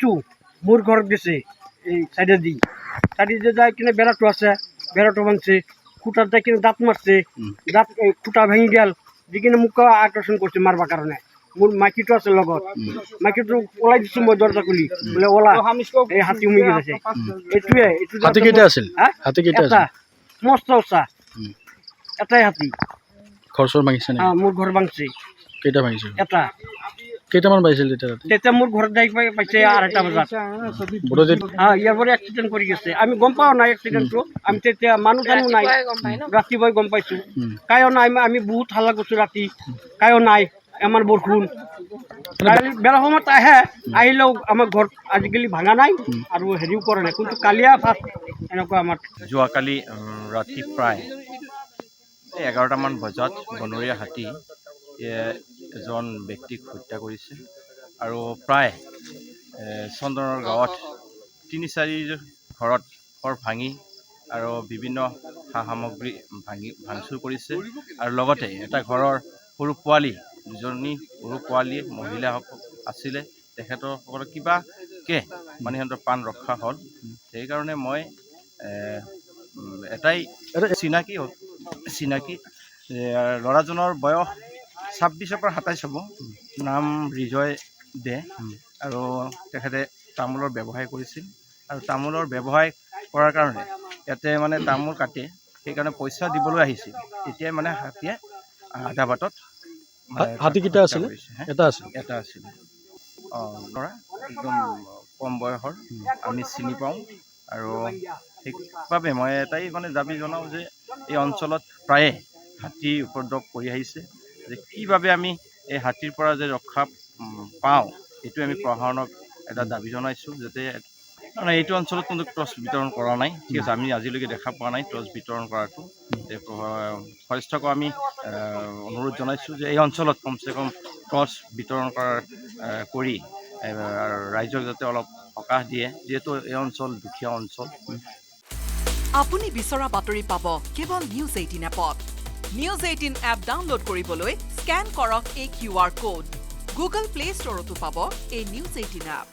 হাতিটো মোৰ ঘৰত গৈছে এই চাইডেদি যায় কিনে বেড়াটো আছে বেড়াটো ভাঙছে খুঁটাত যাই কিনে দাঁত মারছে দাঁত খুঁটা ভেঙে গেল দি কিনে মোক আকর্ষণ করছে মারবার কারণে মোৰ মাইকীটো আছে লগত মাইকীটো ওলাই দিছোঁ মই দৰজা খুলি বোলে ওলা এই হাতী উমি গৈছে এইটোৱে হাতী কেইটা আছিল হাতী কেইটা আছিল মস্ত উচা এটাই হাতী ঘৰ চৰ ভাঙিছে নেকি মোৰ ঘৰ ভাঙছে কেইটা ভাঙিছে এটা কেইটামান পাইছিল তেতিয়া মোৰ ঘৰত যাই পাইছে 2:30 বজাত ইয়াৰ পৰা এক্সিডেণ্ট কৰি গৈছে আমি গম পাওঁ নাই এক্সিডেণ্টটো আমি তেতিয়া মানুহ জানো নাই ৰাতিপুৱাই গম পাইছোঁ কায়ো নাই আমি বহুত হাল্লা কৰিছোঁ ৰাতি কায়ো নাই আমাৰ বৰষুণ বেলা সময়ত আহে আহিলেও আমাৰ ঘৰত আজিকালি ভাঙা নাই আৰু হেৰিও কৰা নাই কিন্তু কালিয়া ফাৰ্ষ্ট এনেকুৱা আমাৰ যোৱাকালি ৰাতি প্ৰায় 11টামান বজাত বনৰীয়া হাতী এজন ব্যক্তিক হত্যা কৰিছে আৰু প্ৰায় চন্দনৰ গাঁৱত 3-4 ঘৰত ঘৰ ভাঙি আৰু বিভিন্ন সা সামগ্ৰী ভাঙচুৰ কৰিছে আৰু লগতে এটা ঘৰৰ সৰু পোৱালি দুজনী সৰু পোৱালী মহিলা আছিলে তেখেতসকলৰ কিবাকে মানে সিহঁতৰ প্ৰাণ ৰক্ষা হ'ল সেইকাৰণে মই এটাই চিনাকি ল'ৰাজনৰ বয়স 26 পৰা 27 হ'ব নাম ৰিজয় দে আৰু তেখেতে তামোলৰ ব্যৱসায় কৰিছিল আৰু তামোলৰ ব্যৱসায় কৰাৰ কাৰণে ইয়াতে মানে তামোল কাটে সেইকাৰণে পইচা দিবলৈ আহিছিল তেতিয়াই মানে হাতীয়ে আধা বাটত হাতী কেইটা আছিল এটা আছিল ল'ৰা একদম কম বয়সৰ আমি চিনি পাওঁ আৰু সেইবাবে মই এটাই মানে দাবী জনাওঁ যে এই অঞ্চলত প্ৰায়ে হাতী উপদ্ৰৱ কৰি আহিছে যে কিভাৱে আমি এই হাতীৰ পৰা যে ৰক্ষা পাওঁ এইটো আমি প্ৰশাসনক এটা দাবী জনাইছোঁ যাতে মানে এইটো অঞ্চলত কোনো টৰ্চ বিতৰণ কৰা নাই ঠিক আছে আমি আজিলৈকে দেখা পোৱা নাই টৰ্চ বিতৰণ কৰাটো ফৰেষ্টকো আমি অনুৰোধ জনাইছোঁ যে এই অঞ্চলত কমচে কম টৰ্চ বিতৰণ কৰি ৰাইজক যাতে অলপ সকাহ দিয়ে যিহেতু এই অঞ্চল দুখীয়া অঞ্চল আপুনি বিচৰা বাতৰি পাব কেৱল নিউজ 18 এপত নিউজ 18 এপ ডাউনলোড কৰিবলৈ স্ক্যান কৰক এই QR কোড গুগল প্লে ষ্টৰতো পাব এই নিউজ 18 এপ